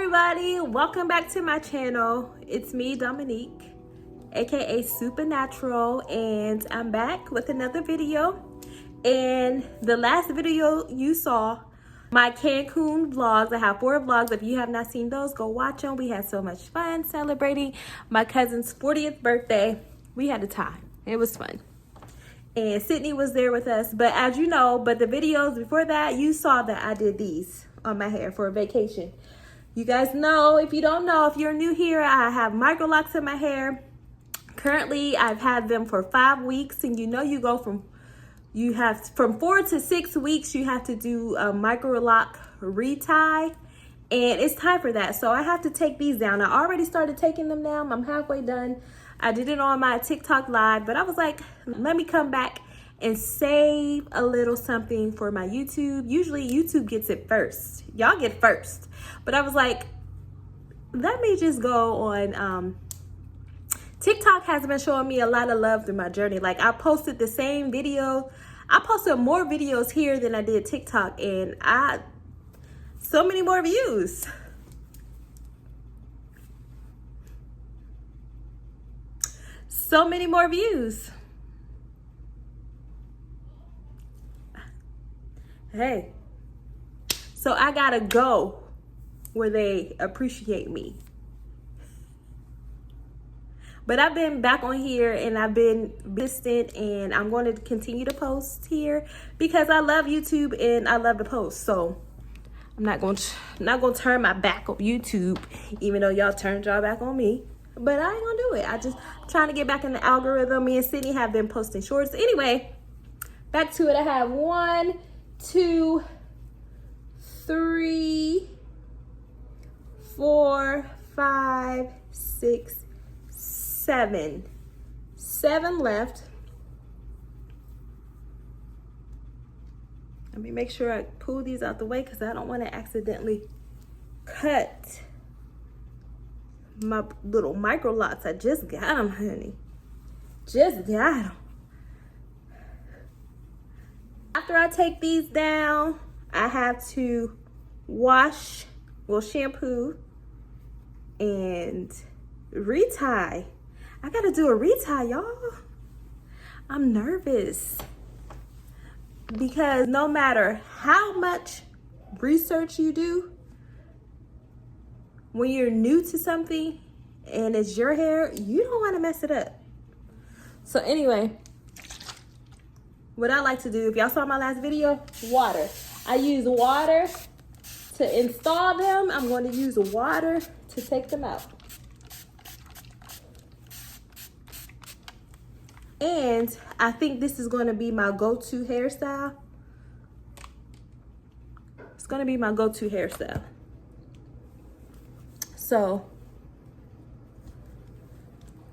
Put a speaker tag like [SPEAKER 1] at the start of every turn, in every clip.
[SPEAKER 1] everybody, welcome back to my channel. It's me, Dominique, aka SupNatural, and I'm back with another video. And the last video you saw, my Cancun vlogs. I have 4 vlogs. If you have not seen those, go watch them. We had so much fun celebrating my cousin's 40th birthday. We had a time. It was fun. And Sydney was there with us. But as you know, but the videos before that, you saw that I did these on my hair for a vacation. You guys know, if you don't know, if you're new here, I have micro locks in my hair. Currently, I've had them for 5 weeks, and you know you go from 4 to 6 weeks, you have to do a micro lock retie, and it's time for that. So I have to take these down. I already started taking them down. I'm halfway done. I did it on my TikTok live, but I was like, let me come back and save a little something for my YouTube. Usually YouTube gets it first. Y'all get first. But I was like, let me just go on. TikTok has been showing me a lot of love through my journey. Like, I posted the same video. I posted more videos here than I did TikTok, and so many more views. So many more views. Hey, so I gotta go where they appreciate me. But I've been back on here, and I've been distant, and I'm going to continue to post here because I love YouTube and I love to post. So I'm not going to turn my back on YouTube, even though y'all turned y'all back on me. But I ain't gonna do it. I just trying to get back in the algorithm. Me and Sydney have been posting shorts. Anyway, back to it. I have 1, 2, 3, 4, 5, 6, 7 left. Let me make sure I pull these out the way because I don't want to accidentally cut my little micro locks. I just got them, honey. Just got them. After I take these down, I have to shampoo and retie. I gotta do a retie, y'all. I'm nervous because no matter how much research you do, when you're new to something and it's your hair, you don't want to mess it up. So anyway, what I like to do, if y'all saw my last video, water. I use water to install them. I'm going to use water to take them out. And I think this is going to be my go-to hairstyle. It's going to be my go-to hairstyle. So,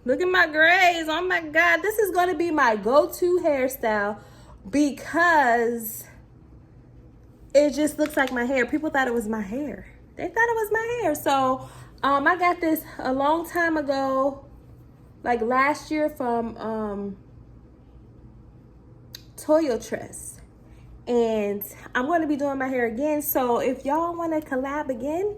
[SPEAKER 1] look at my grays. Oh my God. This is going to be my go-to hairstyle because it just looks like my hair. People thought it was my hair. They thought it was my hair. So, I got this a long time ago, like last year from Toyotress. And I'm going to be doing my hair again. So, if y'all want to collab again,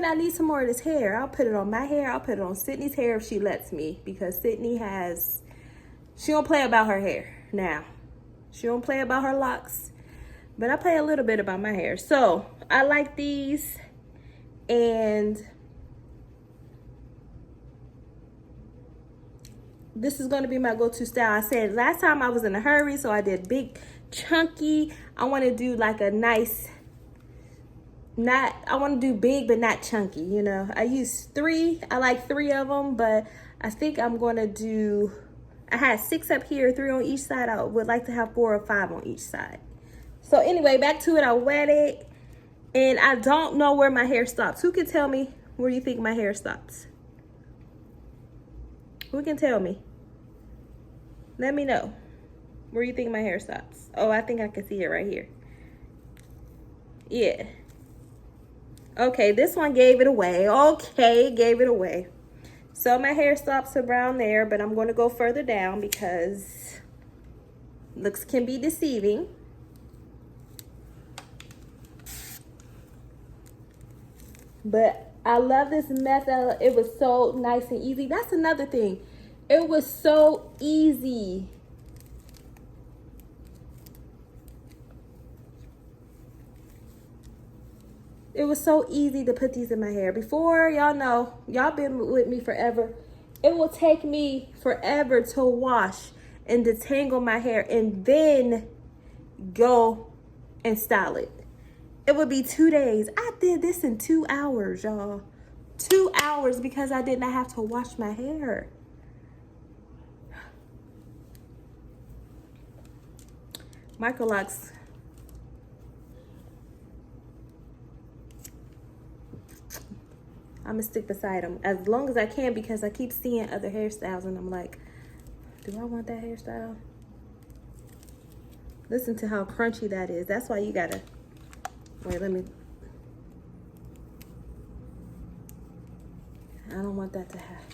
[SPEAKER 1] I need some more of this hair. I'll put it on my hair. I'll put it on Sydney's hair if she lets me, because Sydney she don't play about her hair now. She don't play about her locks, but I play a little bit about my hair. So I like these, and this is going to be my go-to style. I said last time I was in a hurry, so I did big, chunky. I want to do like a nice, I want to do big but not chunky, you know. I use 3. I like 3 of them, but I think I'm going to do, I had 6 up here, 3 on each side. I would like to have 4 or 5 on each side. So anyway, back to it. I wet it, and I don't know where my hair stops. Who can tell me where you think my hair stops? Who can tell me? Let me know where you think my hair stops. Oh, I think I can see it right here. Yeah. Okay, this one gave it away. Okay, gave it away. So my hair stops around there, but I'm going to go further down because looks can be deceiving. But I love this method. It was so nice and easy. That's another thing. It was so easy. It was so easy to put these in my hair. Before, y'all know, y'all been with me forever. It will take me forever to wash and detangle my hair and then go and style it. It would be 2 days. I did this in 2 hours, y'all. 2 hours because I did not have to wash my hair. Locs. I'm gonna stick beside them as long as I can because I keep seeing other hairstyles and I'm like, do I want that hairstyle? Listen to how crunchy that is. That's why you gotta, wait, let me, I don't want that to happen.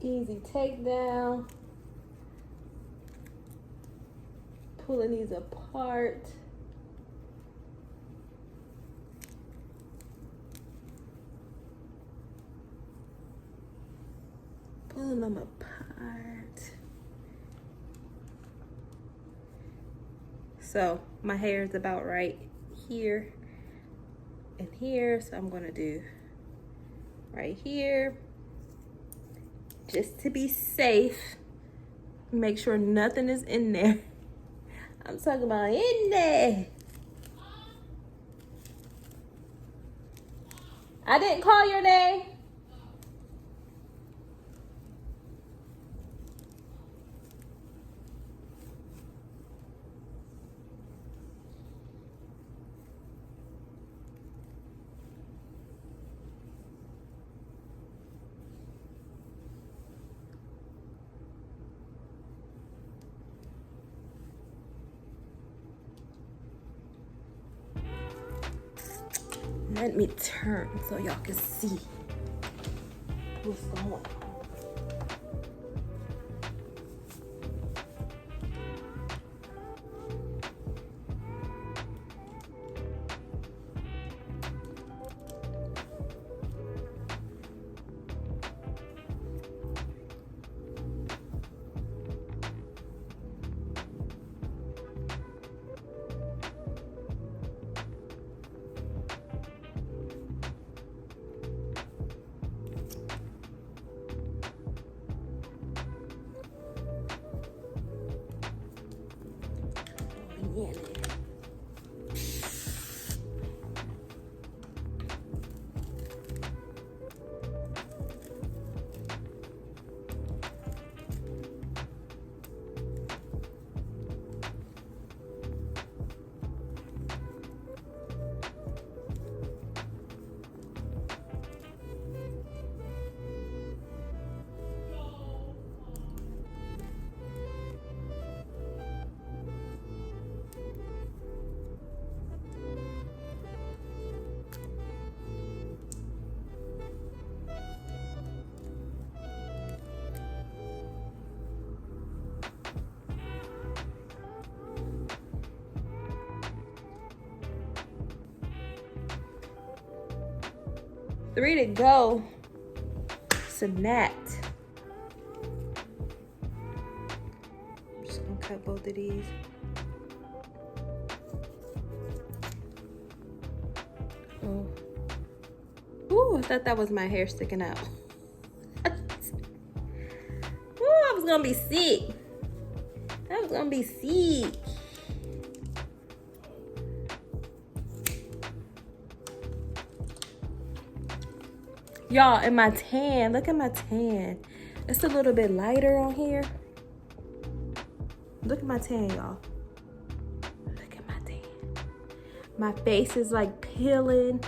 [SPEAKER 1] Easy takedown. Pulling these apart. Pulling them apart. So my hair is about right here and here. So I'm gonna do right here. Just to be safe, make sure nothing is in there. I'm talking about in there. I didn't call your name. Let me turn so y'all can see what's going on. Yeah. Three to go. Snap. I'm just gonna cut both of these. Oh. Ooh, I thought that was my hair sticking out. Ooh, I was gonna be sick. I was gonna be sick. Y'all, in my tan, look at my tan. It's a little bit lighter on here. Look at my tan, y'all. Look at my tan. My face is like peeling.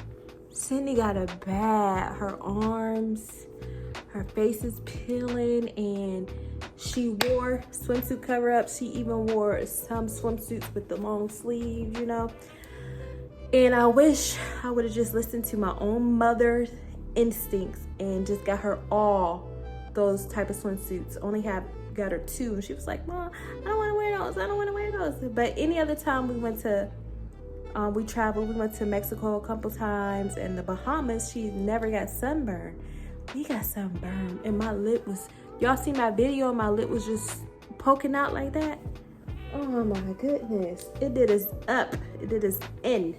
[SPEAKER 1] Cindy got a bad, her arms, her face is peeling and She wore swimsuit cover-ups. She even wore some swimsuits with the long sleeves, you know. And I wish I would have just listened to my own mother's instincts and just got her all those type of swimsuits. Got her 2, and she was like, Mom, I don't want to wear those. I don't want to wear those. But any other time we traveled. We went to Mexico a couple times and the Bahamas. She never got sunburned. We got sunburned, and my lip was. Y'all see my video? My lip was just poking out like that. Oh my goodness! It did us up. It did us in.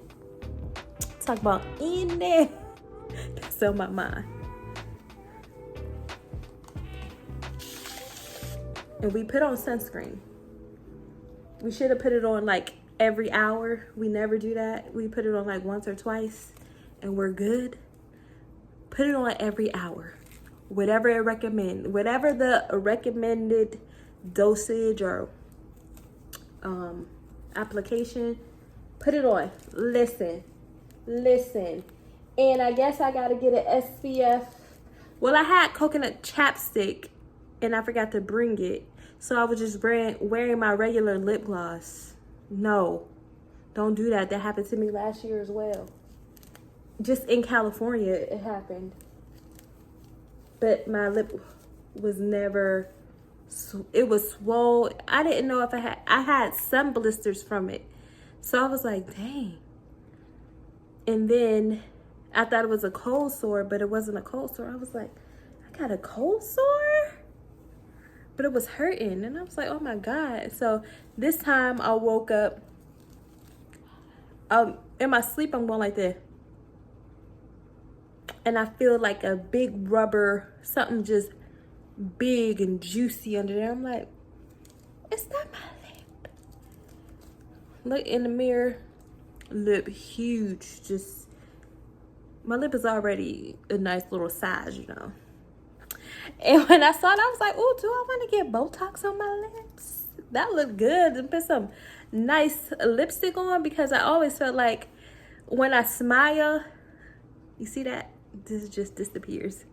[SPEAKER 1] Talk about in there. That's on my mind. And we put on sunscreen. We should have put it on like every hour. We never do that. We put it on like once or twice and we're good. Put it on every hour. Whatever the recommended dosage or application, put it on. Listen. And I guess I gotta get an SPF. Well, I had coconut chapstick and I forgot to bring it. So I was just wearing my regular lip gloss. No, don't do that. That happened to me last year as well. Just in California, it happened. But my lip was never, it was swole. I didn't know if I had some blisters from it. So I was like, dang. And then I thought it was a cold sore, but it wasn't a cold sore. I was like, I got a cold sore? But it was hurting. And I was like, oh my God. So this time I woke up. In my sleep, I'm going like this. And I feel like a big rubber, something just big and juicy under there. I'm like, is that my lip? Look in the mirror. Lip huge. Just, my lip is already a nice little size, you know. And when I saw it, I was like, oh, do I want to get Botox on my lips? That looked good. And put some nice lipstick on, because I always felt like when I smile, you see that? This just disappears.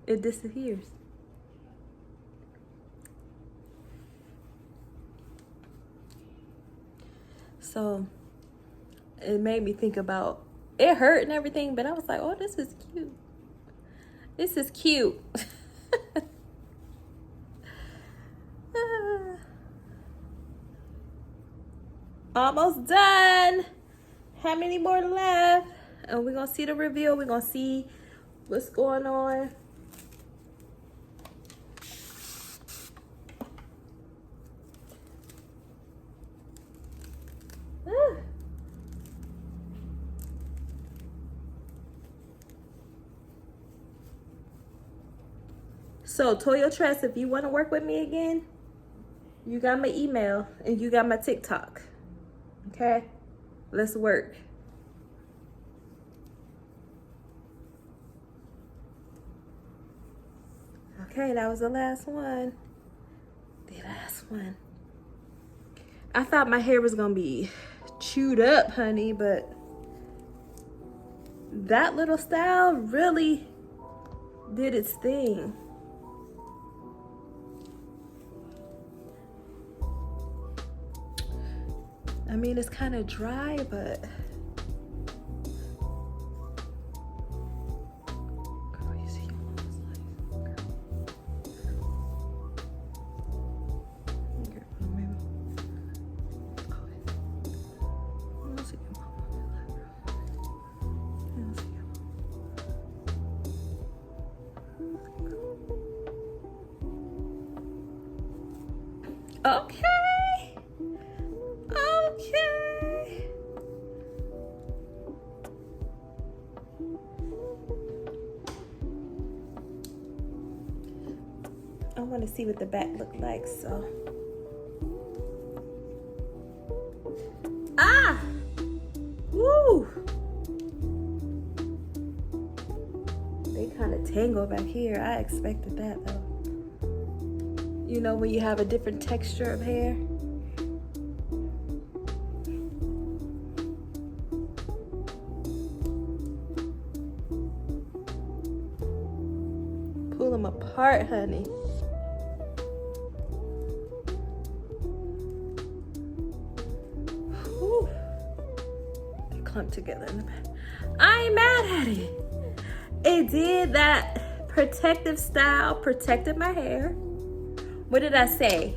[SPEAKER 1] It disappears. So it made me think about, it hurt and everything, but I was like, oh, this is cute. This is cute. Almost done. How many more left? And we're gonna see the reveal. We're gonna see what's going on. So, Toyo Tress, if you want to work with me again, you got my email and you got my TikTok. Okay? Let's work. Okay, that was the last one. The last one. I thought my hair was going to be chewed up, honey, but that little style really did its thing. I mean, it's kind of dry, but girl, you see what it's like. Okay. I want to see what the back looked like, so. Ah! Woo! They kind of tangle back here. I expected that, though. You know, when you have a different texture of hair. Pull them apart. heart, honey. Whew. They clump together in the back. I ain't mad at it. It did that protective style, protected my hair. What did I say?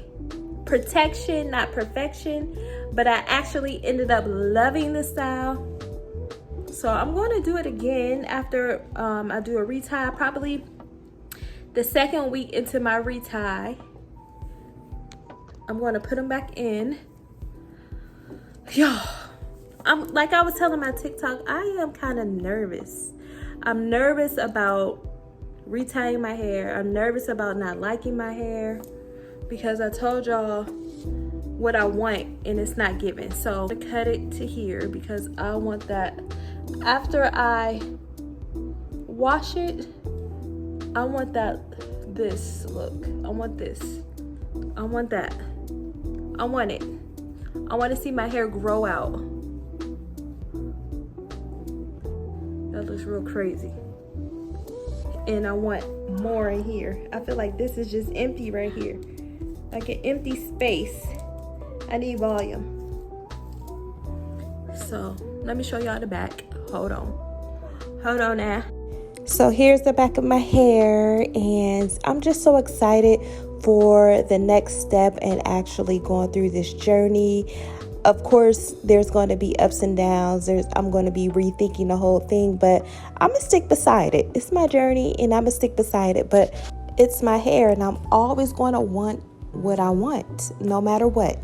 [SPEAKER 1] Protection, not perfection. But I actually ended up loving the style. So I'm going to do it again after I do a retie, probably the second week into my retie. I'm going to put them back in. Yo, I'm like I was telling my TikTok, I am kind of nervous. I'm nervous about retying my hair. I'm nervous about not liking my hair because I told y'all what I want and it's not given. So I'm gonna cut it to here because I want that. After I wash it, I want this look. I want this. I want that. I want it. I want to see my hair grow out. That looks real crazy. And I want more in here. I feel like this is just empty right here. Like an empty space. I need volume. So let me show y'all the back. Hold on now. So here's the back of my hair, and I'm just so excited for the next step and actually going through this journey. Of course, there's going to be ups and downs. I'm going to be rethinking the whole thing, but I'm going to stick beside it. It's my journey, and I'm going to stick beside it, but it's my hair, and I'm always going to want what I want, no matter what.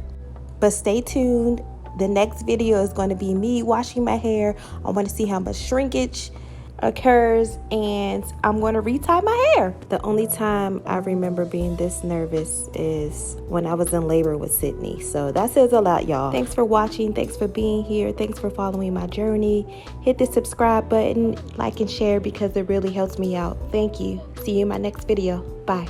[SPEAKER 1] But stay tuned. The next video is going to be me washing my hair. I want to see how much shrinkage occurs, and I'm going to retie my hair. The only time I remember being this nervous is when I was in labor with Sydney. So that says a lot, y'all. Thanks for watching. Thanks for being here. Thanks for following my journey. Hit the subscribe button, like and share because it really helps me out. Thank you. See you in my next video. Bye.